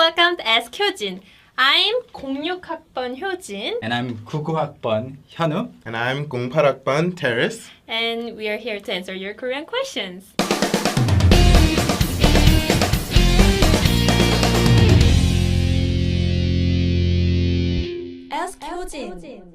welcome to Ask Hyojin. I'm 06학번 효진. And I'm 99학번 현우. And I'm 08학번 Terrace. And we are here to answer your Korean questions. Ask Hyojin.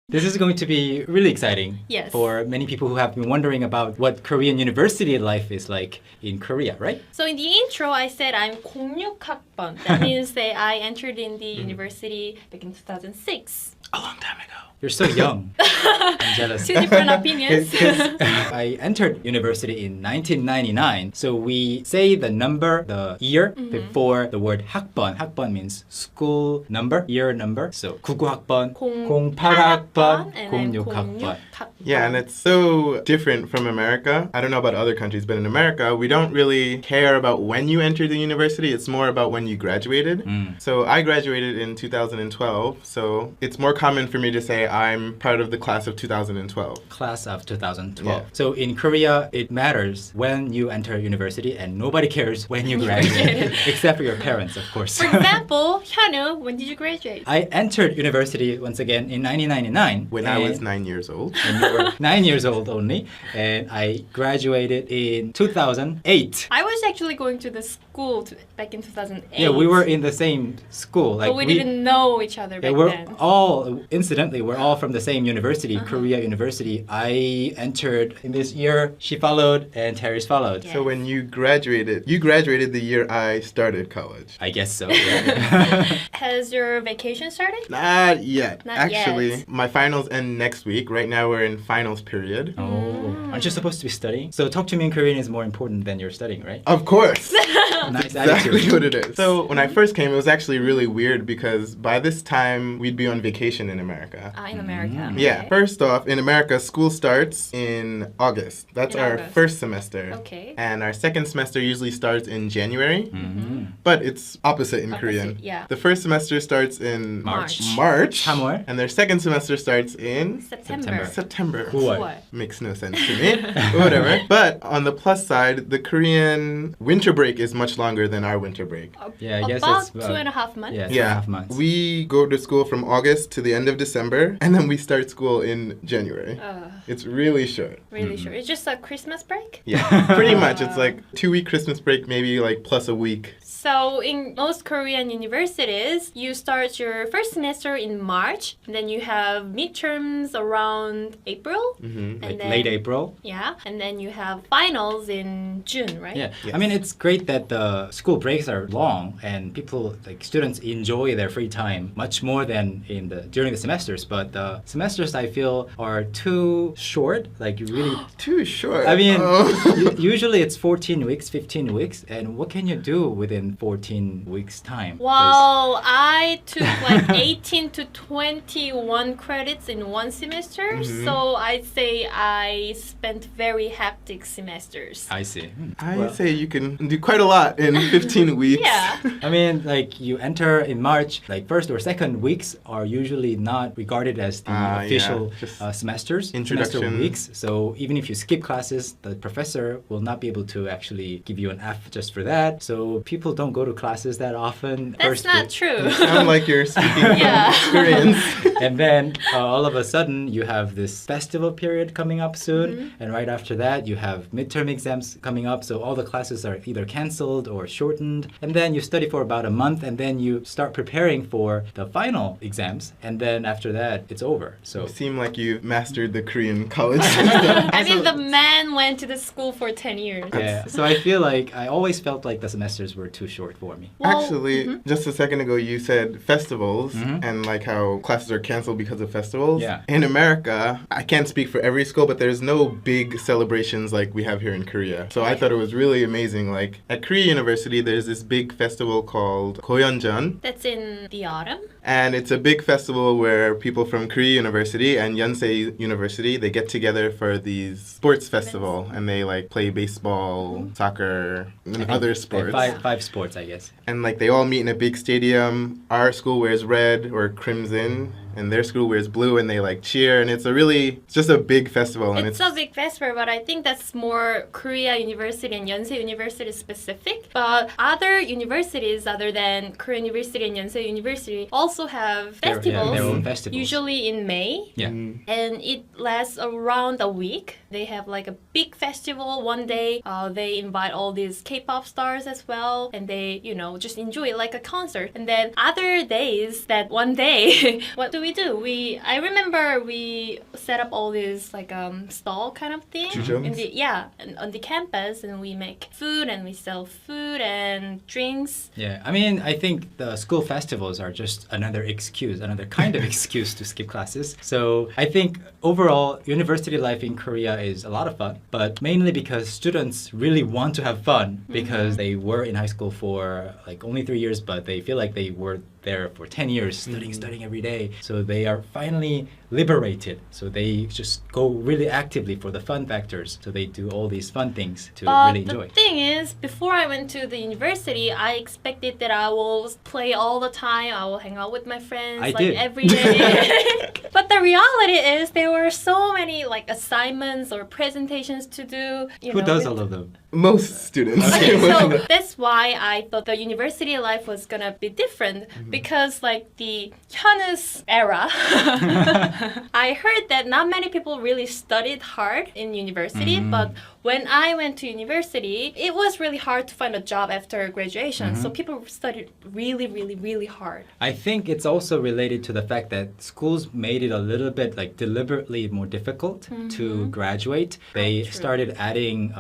This is going to be really exciting Yes. for many people who have been wondering about what Korean university life is like in Korea, right? So in the intro, I said I'm 06학번. That means that I entered in the university back in 2006. A long time ago. You're so young. I'm jealous. Two different opinions. I entered university in 1999. So we say the number, the year before the word 학번. 학번 means school number, year number. So 99학번, 08학번, and then 06학번. Yeah, and it's so different from America. I don't know about other countries, but in America, we don't really care about when you entered the university. It's more about when you graduated. So I graduated in 2012. So it's more common for me to say I'm part of the class of 2012. Class of 2012. Yeah. So in Korea, it matters when you enter university and nobody cares when you graduate. Except for your parents, of course. For example, Hyunwoo, when did you graduate? I entered university once again in 1999. When I was 9 years old. When you were 9 years old only. And I graduated in 2008. I was actually going to the school back in 2008. Yeah, we were in the same school. But we didn't know each other back we're then. all, incidentally, we're all from the same university, Korea University. I entered in this year, she followed, and Terry's followed. Yeah. So when you graduated the year I started college. I guess so. Yeah. Has your vacation started? Not yet. Not Actually, yet. my finals end next week. Right now we're in finals period. Oh, aren't you supposed to be studying? So talk to me in Korean is more important than your studying, right? Of course. Nice Exactly attitude. what it is. So when I first came, it was actually really weird because by this time we'd be on vacation in America. In America. Yeah. Okay. First off, in America, school starts in August. That's In our August. first semester. Okay. And our second semester usually starts in January. But it's opposite in Korean. yeah. The first semester starts in March. March. 3월. And their second semester starts in September. September. 9월. Makes no sense to me. Whatever. But on the plus side, the Korean winter break is much longer than our winter break. Yeah, I guess About it's 2.5 months. Yeah, 2.5 Yeah, months. we go to school from August to the end of December, and then we start school in January. It's really short. Really sure. It's just a Christmas break? Yeah, pretty much. It's like 2-week Christmas break, maybe like plus a week. So in most Korean universities, you start your first semester in March, and then you have midterms around April. And Like then, late April. Yeah, and then you have finals in June, right? Yeah, Yes. I mean it's great that the school breaks are long and people like students enjoy their free time much more than in the during the semesters. But the semesters I feel are too short. Like you really, Too short. I mean, Oh. usually it's 14 weeks, 15 weeks, and what can you do within 14 weeks time? 'Cause- Well, I took like 18 to 21 credits in one semester, so I'd say I spent very hectic semesters. I see. I say you can do quite a lot in 15 weeks. Yeah. I mean, like you enter in March, like first or second weeks are usually not regarded as the official yeah, just semesters, introduction. semester weeks. So even if you skip classes, the professor will not be able to actually give you an F just for that. So people don't go to classes that often. That's not week. true. Sound like you're speaking Yeah. from experience. And then all of a sudden you have this festival period coming up soon, and right after that you have midterm exams coming up. So all the classes are either canceled or shortened, and then you study for about a month, and then you start preparing for the final exams, and then after that it's over. So You seem like you mastered the Korean college system. I mean, the man went to the school for 10 years. yeah, so I feel like I always felt like the semesters were too short for me. Well, Actually, just a second ago, you said festivals and like how classes are canceled because of festivals. Yeah. In America, I can't speak for every school, but there's no big celebrations like we have here in Korea. So I thought it was really amazing. Like at Korea University, there's this big festival called Goyeonjeon. That's in the autumn. And it's a big festival where people from Korea University and Yonsei University, they get together for these sports festival and they like play baseball, soccer, and other sports. Five sports, I guess. And like they all meet in a big stadium. Our school wears red or crimson and their school wears blue and they like cheer, and it's just a big festival. And it's a big festival, but I think that's more Korea University and Yonsei University specific. But other universities other than Korea University and Yonsei University also have festivals, their own festivals. Usually in May. Yeah. And it lasts around a week. They have like a big festival one day. They invite all these K-pop stars as well, and they, just enjoy it like a concert. And then other days, that one day, what do? I remember we set up all these like stall kind of thing on the campus, and we make food and we sell food and drinks. Yeah, I mean, I think the school festivals are just another kind of excuse to skip classes. So I think overall, university life in Korea is a lot of fun, but mainly because students really want to have fun because they were in high school for like only 3 years, but they feel like they were there for 10 years studying every day. So they are finally liberated. So they just go really actively for the fun factors. So they do all these fun things to really enjoy. The thing is, before I went to the university, I expected that I will play all the time. I will hang out with my friends every day. But the reality is there were so many like assignments or presentations to do. Who does all of them? Most students. Okay, so that's why I thought the university life was gonna be different because like the Hyunus era, I heard that not many people really studied hard in university, but when I went to university, it was really hard to find a job after graduation. So people studied really, really, really hard. I think it's also related to the fact that schools made it a little bit like deliberately more difficult to graduate. They started adding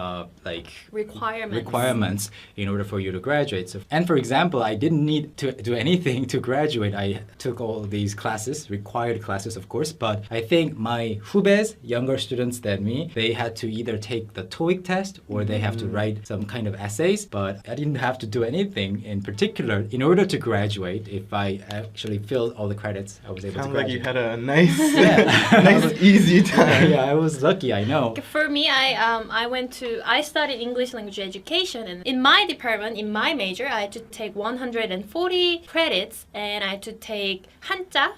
requirements in order for you to graduate. So, and for example, I didn't need to do anything to graduate. I took all these classes, required classes, of course, but I think my hubes, younger students than me, they had to either take the TOEIC test or they have to write some kind of essays, but I didn't have to do anything in particular in order to graduate. If I actually filled all the credits, I was able to graduate. Like you had a nice, easy time. Yeah, I was lucky, I know. For me, I studied English language education, and in my department, in my major, I had to take 140 credits, and I had to take Hanja,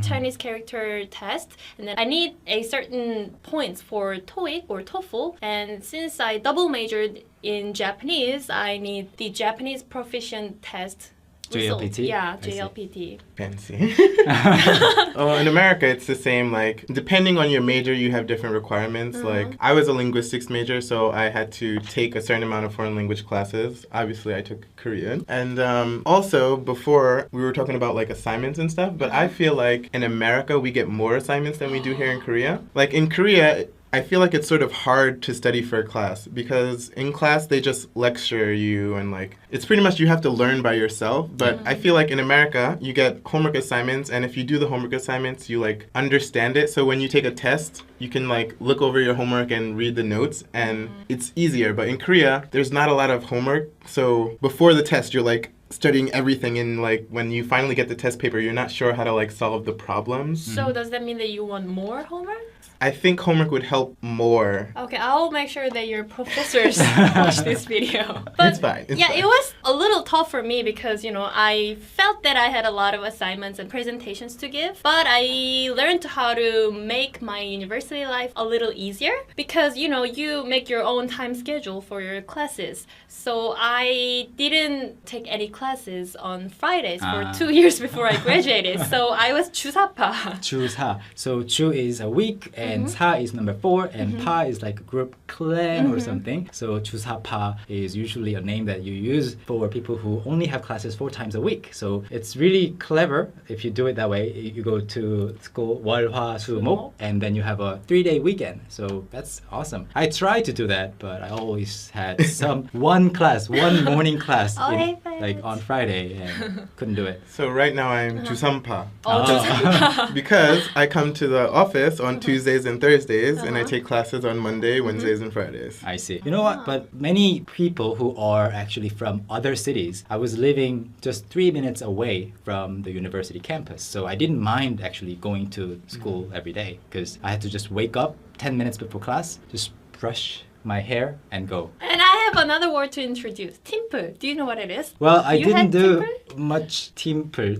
Chinese character test, and then I need a certain points for TOEIC or TOEFL, and since I double majored in Japanese, I need the Japanese proficient test. JLPT? Yeah, JLPT. Fancy. In America, it's the same. Like, depending on your major, you have different requirements. Like, I was a linguistics major, so I had to take a certain amount of foreign language classes. Obviously, I took Korean. And also, before, we were talking about, like, assignments and stuff, but I feel like in America, we get more assignments than we do here in Korea. Like, in Korea, I feel like it's sort of hard to study for a class because in class they just lecture you and like it's pretty much you have to learn by yourself. But I feel like in America you get homework assignments, and if you do the homework assignments you like understand it. So when you take a test you can like look over your homework and read the notes and it's easier. But in Korea there's not a lot of homework, so before the test you're like studying everything, and like when you finally get the test paper you're not sure how to like solve the problems. So does that mean that you want more homework? I think homework would help more. Okay, I'll make sure that your professors watch this video. But it's fine. It was a little tough for me because, I felt that I had a lot of assignments and presentations to give. But I learned how to make my university life a little easier because, you make your own time schedule for your classes. So I didn't take any classes on Fridays for 2 years before I graduated. So I was 주사파. 주사. So 주 is a week and 사 is number 4 and pa is like a group clan or something. So 주사파 is usually a name that you use for people who only have classes 4 times a week. So it's really clever if you do it that way. You go to school 월, 화, 수, 목, and then you have a 3-day weekend. So that's awesome. I tried to do that, but I always had one morning class on Friday and couldn't do it. So right now I'm 주삼파. 주삼파. Because I come to the office on Tuesdays and Thursdays and I take classes on Monday, Wednesdays and Fridays. I see. You know what? But many people who are actually from other cities, I was living just 3 minutes away from the university campus. So I didn't mind actually going to school every day because I had to just wake up 10 minutes before class, just brush my hair and go. And I have have another word to introduce. 팀플. Do you know what it is? Well, I You didn't had do timper? much team Play.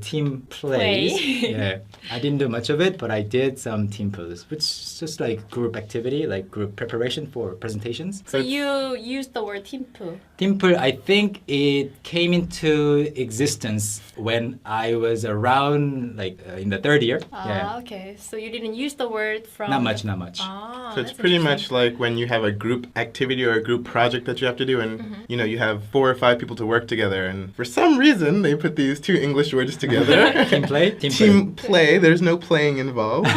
plays. Yeah, I didn't do much of it, but I did some team plays, which is just like group activity, like group preparation for presentations. So you used the word 팀플. Team play, I think it came into existence when I was around like in the third year. Ah, okay. So you didn't use the word from... Not much, not much. Ah, So it's that's pretty interesting. much like when you have a group activity or a group project that you have to do, and you know you have 4 or 5 people to work together, and for some reason they put these 2 English words together. Team play? Team play. There's no playing involved,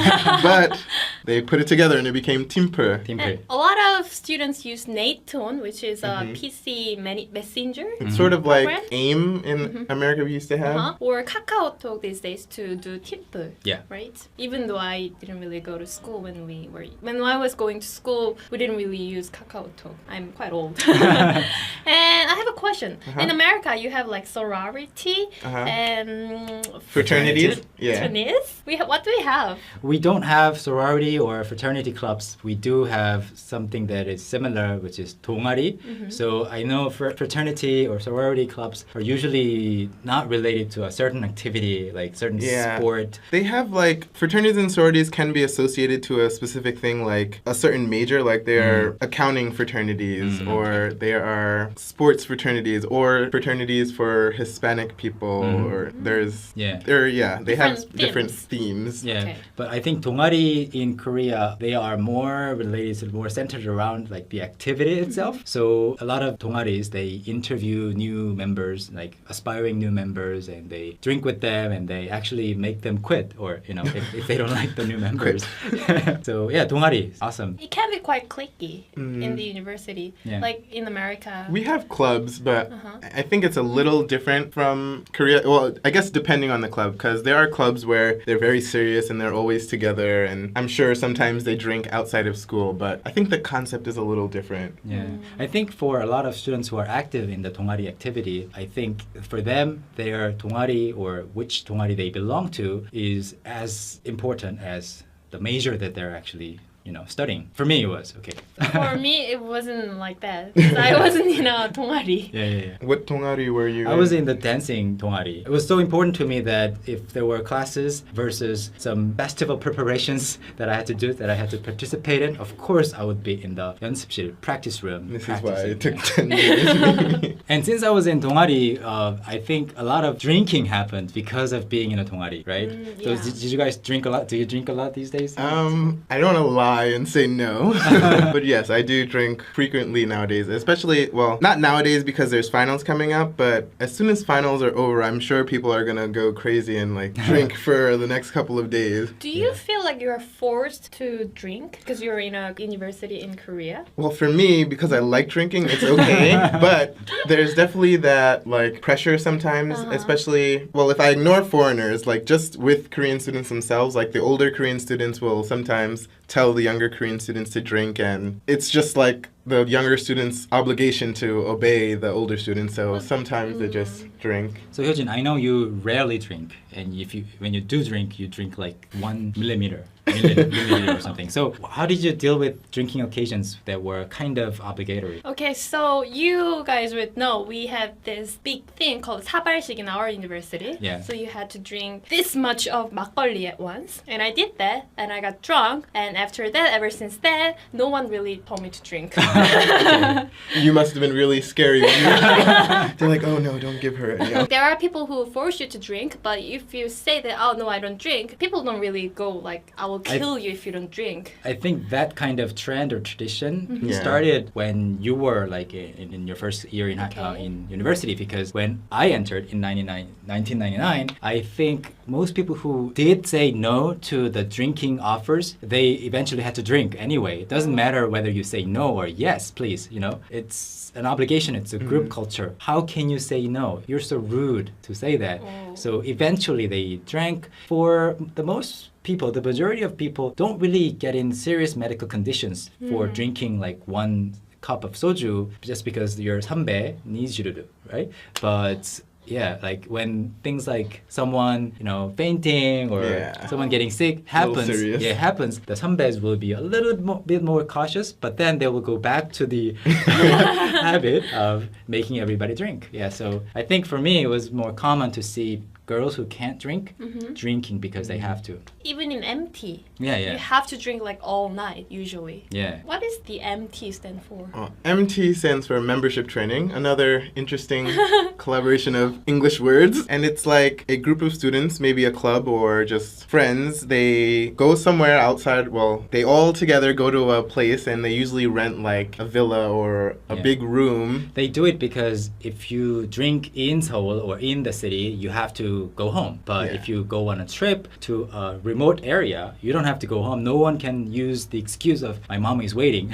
but they put it together and it became timper. Team And play. a lot of students use Tone, which is a PC messenger. It's sort of like Program? AIM in America we used to have. Or KakaoTalk these days to do 팀플. Yeah. Right? Even though I didn't really go to school when I was going to school, we didn't really use KakaoTalk. I'm quite old. And I have a question. In America, you have like sorority and Fraternities. Yeah. fraternities. What do we have? We don't have sorority or fraternity clubs. We do have something that is similar, which is 동아리. So I know fraternity or sorority clubs are usually not related to a certain activity, like certain sport. They have like fraternities and sororities can be associated to a specific thing, like a certain major, like they are accounting fraternities, or they are sports fraternities, or fraternities for Hispanic people, or they have Different different themes. themes. Yeah, Okay. but I think 동아리 in Korea, they are more related, more centered around like the activity itself. So a lot of 동아리s, they interview new members, like aspiring new members, and they drink with them, and they actually make them quit, or if they don't like the new members. So yeah, 동아리, awesome. It can be quite cliquey in the university. Yeah. Like in America. We have clubs, but I think it's a little different from Korea. Well, I guess depending on the club, because there are clubs where they're very serious and they're always together, and I'm sure sometimes they drink outside of school, but I think the concept is a little different. Yeah, I think for a lot of students who are active in the 동아리 activity, I think for them, their 동아리 or which 동아리 they belong to is as important as the major that they're actually studying. For me, it was okay. For me, it wasn't like that. 'Cause I wasn't in a 동아리. Yeah. What 동아리 were you I in? was in the dancing 동아리. It was so important to me that if there were classes versus some festival preparations that I had to do, that I had to participate in, of course I would be in the 연습실 practice room. This is why practicing. it took 10 years. And since I was in 동아리, I think a lot of drinking happened because of being in a 동아리, right? So yeah. did you guys drink a lot? Do you drink a lot these days? I don't want to lie and say no, but yes, I do drink frequently nowadays, especially, well, not nowadays because there's finals coming up, but as soon as finals are over, I'm sure people are gonna go crazy and like drink for the next couple of days. Do you feel like you're forced to drink because you're in a university in Korea? Well, for me, because I like drinking, it's okay, but there's definitely that like pressure sometimes, especially, well, if I ignore foreigners, like just with Korean students themselves, like the older Korean students will sometimes tell the younger Korean students to drink, and it's just like the younger students' obligation to obey the older students, so sometimes they just drink. So Hyojin, I know you rarely drink, and when you do drink, you drink like 1 milliliter or something. So how did you deal with drinking occasions that were kind of obligatory? Okay, so you guys would know we have this big thing called 사발식 in our university. Yeah. So you had to drink this much of 막걸리 at once. And I did that, and I got drunk. And after that, ever since that, no one really told me to drink. You must have been really scary. They're like, oh no, don't give her any. There are people who force you to drink, but if you say that, oh no, I don't drink, people don't really go like, I will kill you if you don't drink. I think that kind of trend or tradition Yeah. started when you were like in your first year in university, because when I entered in 1999, I think most people who did say no to the drinking offers, they eventually had to drink anyway. It doesn't matter whether you say no or yes, please, it's an obligation, it's a group culture. How can you say no? You're so rude to say that. So eventually they drank. For the most people, the majority of people don't really get in serious medical conditions for drinking like 1 cup of soju just because your 선배 needs you to do, right? But Yeah, like when things like someone, fainting or Yeah. someone getting sick little happens. serious. Yeah, it happens. The 선배s will be a little bit more cautious, but then they will go back to the habit of making everybody drink. Yeah, so I think for me it was more common to see girls who can't drink drinking because they have to. Even in MT, Yeah, you yeah. have to drink like all night usually. Yeah. What does the MT stand for? MT stands for membership training, another interesting collaboration of English words. And it's like a group of students, maybe a club or just friends. They go somewhere outside. Well, they all together go to a place and they usually rent like a villa or a Yeah. big room. They do it because if you drink in Seoul or in the city, you have to go home. But Yeah. if you go on a trip to a remote area, you don't have to go home. No one can use the excuse of my mom is waiting.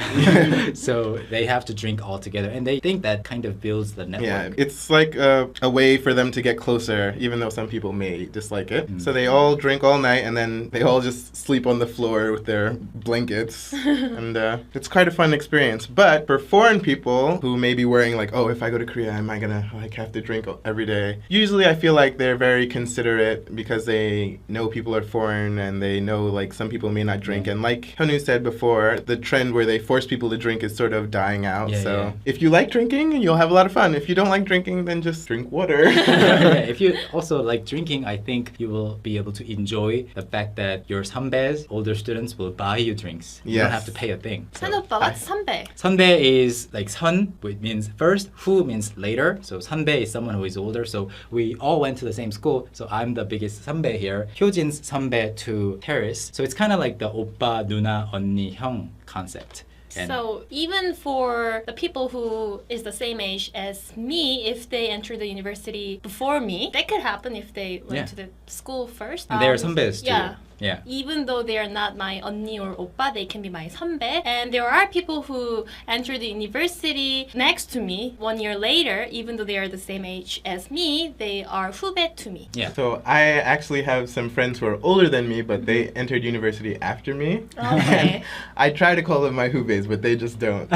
So they have to drink all together. And they think that kind of builds the network. Yeah, it's like a way for them to get closer, even though some people may dislike it. So they all drink all night and then they all just sleep on the floor with their blankets. And it's quite a fun experience. But for foreign people who may be worrying like, oh, if I go to Korea, am I gonna have to drink every day? Usually I feel like they're very considerate because they know people are foreign and they know like some people may not drink. And like Hyunwoo said before, the trend where they force people to drink is sort of dying out. Yeah, so yeah. if you like drinking, you'll have a lot of fun. If you don't like drinking, then just drink water. Yeah, if you also like drinking, I think you will be able to enjoy the fact that your 선배s, older students, will buy you drinks. You don't Yes. have to pay a thing. So. 선오빠, what's 선배? 선배 is like 선, which means first, 후 means later. So 선배 is someone who is older. So we all went to the same school. So I'm the biggest 선배 here. 효진's 선배 to Terrace. So it's kind of like the 오빠, 누나, 언니, 형 concept. And So even for the people who is the same age as me, if they enter the university before me, that could happen if they went Yeah. to the school first. and they are 선배s too. Yeah. Yeah. Even though they are not my 언니 or 오빠, they can be my 선배. And there are people who enter the university next to me 1 year later, even though they are the same age as me, they are 후배 to me. Yeah. So I actually have some friends who are older than me, but they entered university after me. Okay. I try to call them my hubes, but they just don't.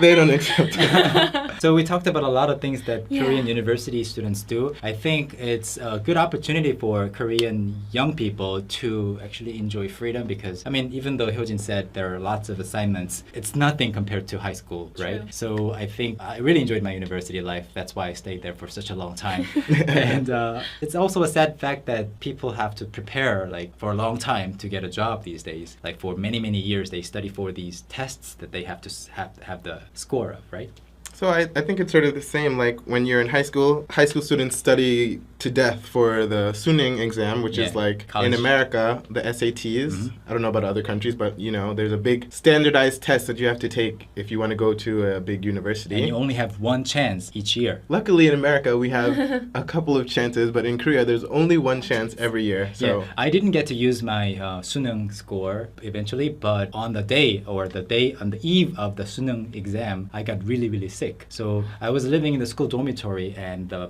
They don't accept it. So we talked about a lot of things that Yeah. Korean university students do. I think it's a good opportunity for Korean young people to actually enjoy freedom because, I mean, even though Hyojin said there are lots of assignments, it's nothing compared to high school, right? True. So I think I really enjoyed my university life. That's why I stayed there for such a long time. And it's also a sad fact that people have to prepare like for a long time to get a job these days. Like for many, many years, they study for these tests that they have to have the score of, right? So I think it's sort of the same. Like when you're in high school students study to death for the Suning exam, which is Yeah, like college. in America, the SATs. I don't know about other countries, but there's a big standardized test that you have to take if you want to go to a big university. And you only have one chance each year. Luckily in America, we have a couple of chances, but in Korea, there's only one chance every year. So Yeah, I didn't get to use my 수능 score eventually, but on the day on the eve of the 수능 exam, I got really, really sick. So I was living in the school dormitory and the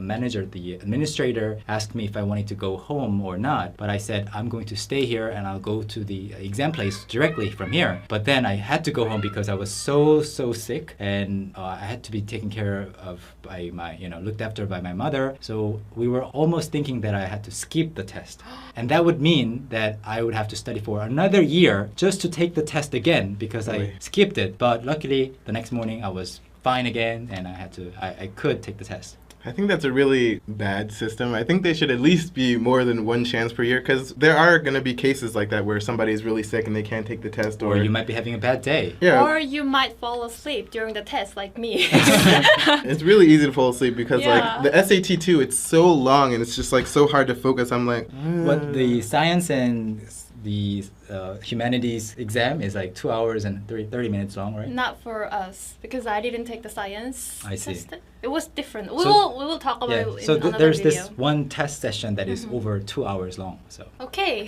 administrator asked me if I wanted to go home or not. But I said, I'm going to stay here and I'll go to the exam place directly from here. But then I had to go home because I was so sick and I had to be taken care of by my, looked after by my mother. So we were almost thinking that I had to skip the test. And that would mean that I would have to study for another year just to take the test again because I Really? skipped it. But luckily, the next morning I was fine again and I could take the test. I think that's a really bad system. I think they should at least be more than one chance per year because there are going to be cases like that where somebody is really sick and they can't take the test. Or you might be having a bad day. Yeah. Or you might fall asleep during the test like me. It's really easy to fall asleep because Yeah. like the SAT too, it's so long and it's just like so hard to focus. I'm like, But the science and the humanities exam is like 2 hours and 30 minutes long, right? Not for us because I didn't take the science I see. test. It was different. We So- will talk about Yeah. it in So another there's video. this one test session that is over 2 hours long. So Okay.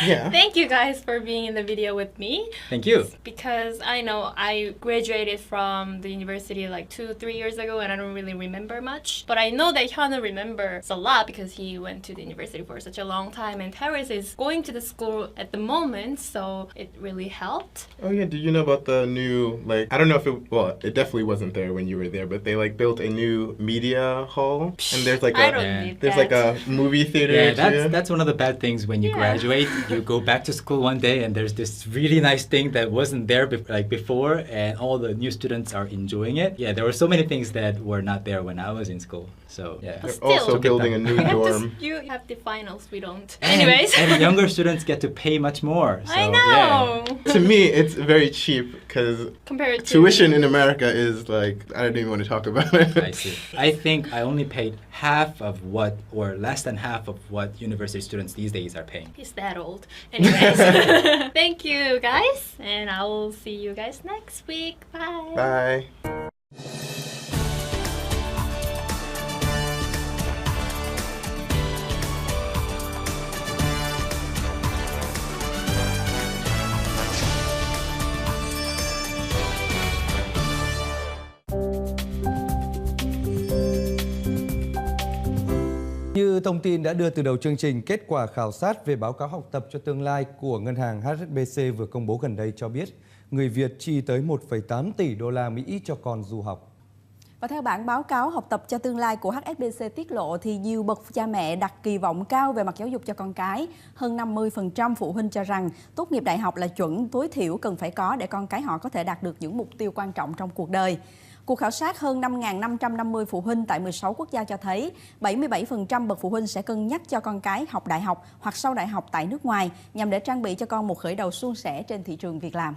Yeah. Thank you guys for being in the video with me. thank you. Because I know I graduated from the university like 2-3 years ago and I don't really remember much. But I know that Hyunwoo remembers a lot because he went to the university for such a long time and Terrace is going to the school at the the moment, so it really helped. Oh yeah, did you know about the new, like, I don't know if it definitely wasn't there when you were there, but they like built a new media hall, and there's like I don't need there's that. like a movie theater. Yeah, that's one of the bad things when you Yeah. graduate. You go back to school one day and there's this really nice thing that wasn't there before, and all the new students are enjoying it. Yeah, there were so many things that were not there when I was in school. So yeah. But They're also still. building a new dorm. You have the finals, we don't. And, Anyways. and younger students get to pay much more. So, I know. Yeah. To me, it's very cheap because Compared to tuition in America is like, I don't even want to talk about it. I see. I think I only paid half of what, or less than half of what university students these days are paying. He's that old. Anyways, thank you guys, and I will see you guys next week. Bye. Bye. Như thông tin đã đưa từ đầu chương trình, kết quả khảo sát về báo cáo học tập cho tương lai của ngân hàng HSBC vừa công bố gần đây cho biết người Việt chi tới 1,8 tỷ đô la Mỹ cho con du học. Và theo bản báo cáo học tập cho tương lai của HSBC tiết lộ thì nhiều bậc cha mẹ đặt kỳ vọng cao về mặt giáo dục cho con cái. Hơn 50% phụ huynh cho rằng tốt nghiệp đại học là chuẩn tối thiểu cần phải có để con cái họ có thể đạt được những mục tiêu quan trọng trong cuộc đời. Cuộc khảo sát hơn 5.550 phụ huynh tại 16 quốc gia cho thấy 77% bậc phụ huynh sẽ cân nhắc cho con cái học đại học hoặc sau đại học tại nước ngoài nhằm để trang bị cho con một khởi đầu suôn sẻ trên thị trường việc làm.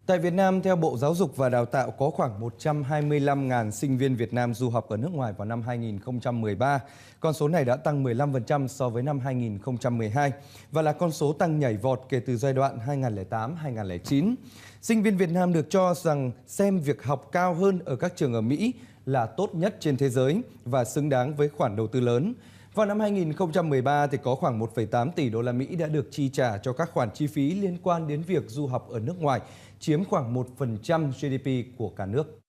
Tại Việt Nam, theo Bộ Giáo dục và Đào tạo, có khoảng 125.000 sinh viên Việt Nam du học ở nước ngoài vào năm 2013. Con số này đã tăng 15% so với năm 2012 và là con số tăng nhảy vọt kể từ giai đoạn 2008-2009. Sinh viên Việt Nam được cho rằng xem việc học cao hơn ở các trường ở Mỹ là tốt nhất trên thế giới và xứng đáng với khoản đầu tư lớn. Vào năm 2013 thì có khoảng 1,8 tỷ đô la Mỹ đã được chi trả cho các khoản chi phí liên quan đến việc du học ở nước ngoài, chiếm khoảng 1% GDP của cả nước.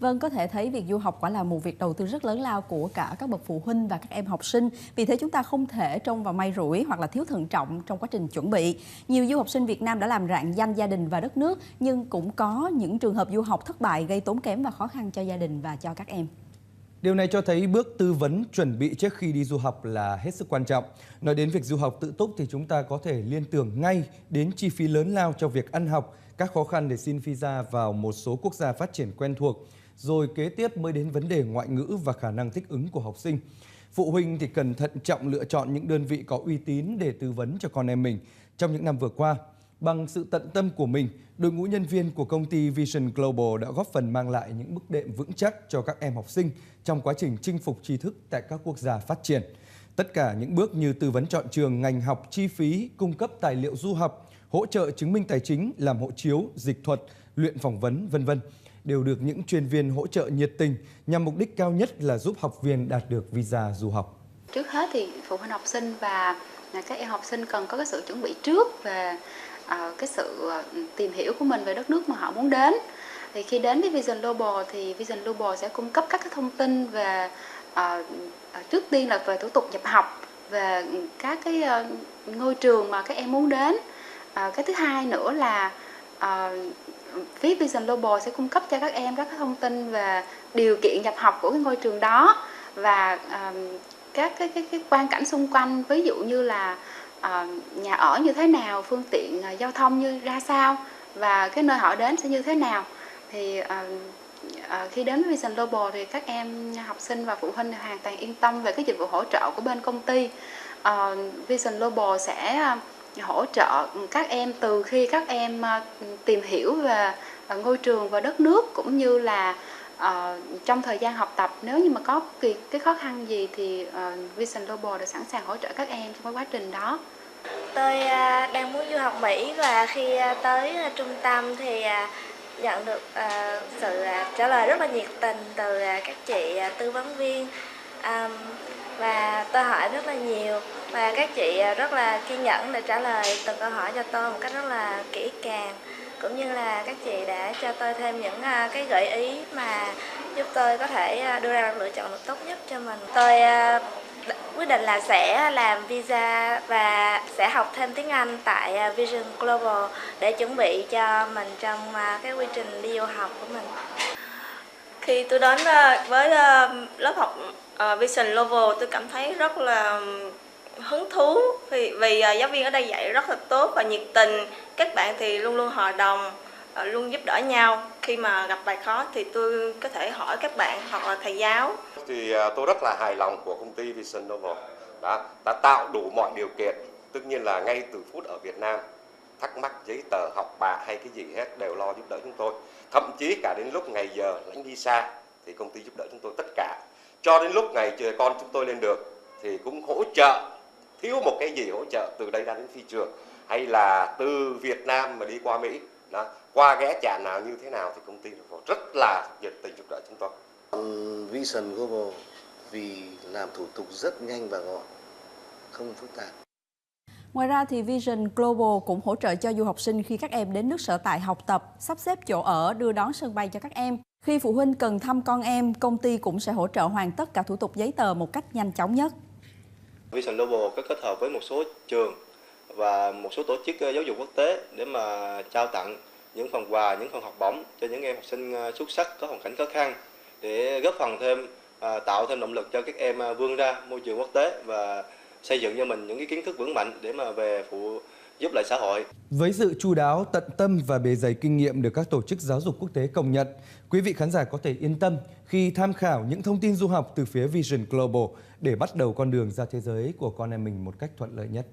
Vâng, có thể thấy việc du học quả là một việc đầu tư rất lớn lao của cả các bậc phụ huynh và các em học sinh. Vì thế chúng ta không thể trông vào may rủi hoặc là thiếu thận trọng trong quá trình chuẩn bị. Nhiều du học sinh Việt Nam đã làm rạng danh gia đình và đất nước, nhưng cũng có những trường hợp du học thất bại gây tốn kém và khó khăn cho gia đình và cho các em. Điều này cho thấy bước tư vấn chuẩn bị trước khi đi du học là hết sức quan trọng. Nói đến việc du học tự túc thì chúng ta có thể liên tưởng ngay đến chi phí lớn lao cho việc ăn học, các khó khăn để xin visa vào một số quốc gia phát triển quen thuộc, rồi kế tiếp mới đến vấn đề ngoại ngữ và khả năng thích ứng của học sinh. Phụ huynh thì cần thận trọng lựa chọn những đơn vị có uy tín để tư vấn cho con em mình. Trong những năm vừa qua, bằng sự tận tâm của mình, đội ngũ nhân viên của công ty Vision Global đã góp phần mang lại những bước đệm vững chắc cho các em học sinh trong quá trình chinh phục tri thức tại các quốc gia phát triển. Tất cả những bước như tư vấn chọn trường, ngành học, chi phí, cung cấp tài liệu du học, hỗ trợ chứng minh tài chính, làm hộ chiếu, dịch thuật, luyện phỏng vấn, v.v. đều được những chuyên viên hỗ trợ nhiệt tình nhằm mục đích cao nhất là giúp học viên đạt được visa du học. Trước hết thì phụ huynh học sinh và các em học sinh cần có cái sự chuẩn bị trước về cái sự tìm hiểu của mình về đất nước mà họ muốn đến. Thì khi đến với Vision Global thì Vision Global sẽ cung cấp các cái thông tin về trước tiên là về thủ tục nhập học, về các cái ngôi trường mà các em muốn đến. Cái thứ hai nữa là phía Vision Global sẽ cung cấp cho các em các cái thông tin về điều kiện nhập học của cái ngôi trường đó và các cái quang cảnh xung quanh, ví dụ như là nhà ở như thế nào, phương tiện giao thông như ra sao và cái nơi họ đến sẽ như thế nào. Thì khi đến với Vision Global thì các em học sinh và phụ huynh hoàn toàn yên tâm về cái dịch vụ hỗ trợ của bên công ty. Vision Global sẽ hỗ trợ các em từ khi các em tìm hiểu về ngôi trường và đất nước, cũng như là trong thời gian học tập, nếu như mà có cái khó khăn gì thì Vision Global đã sẵn sàng hỗ trợ các em trong cái quá trình đó. Tôi đang muốn du học Mỹ và khi tới trung tâm thì nhận được sự trả lời rất là nhiệt tình từ các chị tư vấn viên, và tôi hỏi rất là nhiều và các chị rất là kiên nhẫn để trả lời từng câu hỏi cho tôi một cách rất là kỹ càng, cũng như là các chị đã cho tôi thêm những cái gợi ý mà giúp tôi có thể đưa ra lựa chọn được tốt nhất cho mình. Tôi quyết định là sẽ làm visa và sẽ học thêm tiếng Anh tại Vision Global để chuẩn bị cho mình trong cái quy trình đi du học của mình. Khi tôi đến với lớp học Vision Global, tôi cảm thấy rất là hứng thú vì giáo viên ở đây dạy rất là tốt và nhiệt tình. Các bạn thì luôn luôn hòa đồng, luôn giúp đỡ nhau. Khi mà gặp bài khó thì tôi có thể hỏi các bạn hoặc là thầy giáo. Thì tôi rất là hài lòng của công ty Vision Global đã tạo đủ mọi điều kiện. Tất nhiên là ngay từ phút ở Việt Nam, thắc mắc giấy tờ, học bạ hay cái gì hết đều lo giúp đỡ chúng tôi. Thậm chí cả đến lúc ngày giờ lãnh visa thì công ty giúp đỡ chúng tôi tất cả. Cho đến lúc ngày con chúng tôi lên được thì cũng hỗ trợ, thiếu một cái gì hỗ trợ từ đây ra đến phi trường, hay là từ Việt Nam mà đi qua Mỹ, qua ghé trạm nào như thế nào thì công ty rất là nhiệt tình giúp đỡ chúng tôi. Vision Global vì làm thủ tục rất nhanh và gọn, không phức tạp. Ngoài ra thì Vision Global cũng hỗ trợ cho du học sinh khi các em đến nước sở tại học tập, sắp xếp chỗ ở, đưa đón sân bay cho các em. Khi phụ huynh cần thăm con em, công ty cũng sẽ hỗ trợ hoàn tất cả thủ tục giấy tờ một cách nhanh chóng nhất. Vision Global có kết hợp với một số trường và một số tổ chức giáo dục quốc tế để mà trao tặng những phần quà, những phần học bổng cho những em học sinh xuất sắc có hoàn cảnh khó khăn, để góp phần thêm tạo thêm động lực cho các em vươn ra môi trường quốc tế và xây dựng cho mình những cái kiến thức vững mạnh để mà về phụ giúp lại xã hội. Với sự chu đáo, tận tâm và bề dày kinh nghiệm được các tổ chức giáo dục quốc tế công nhận, quý vị khán giả có thể yên tâm khi tham khảo những thông tin du học từ phía Vision Global để bắt đầu con đường ra thế giới của con em mình một cách thuận lợi nhất.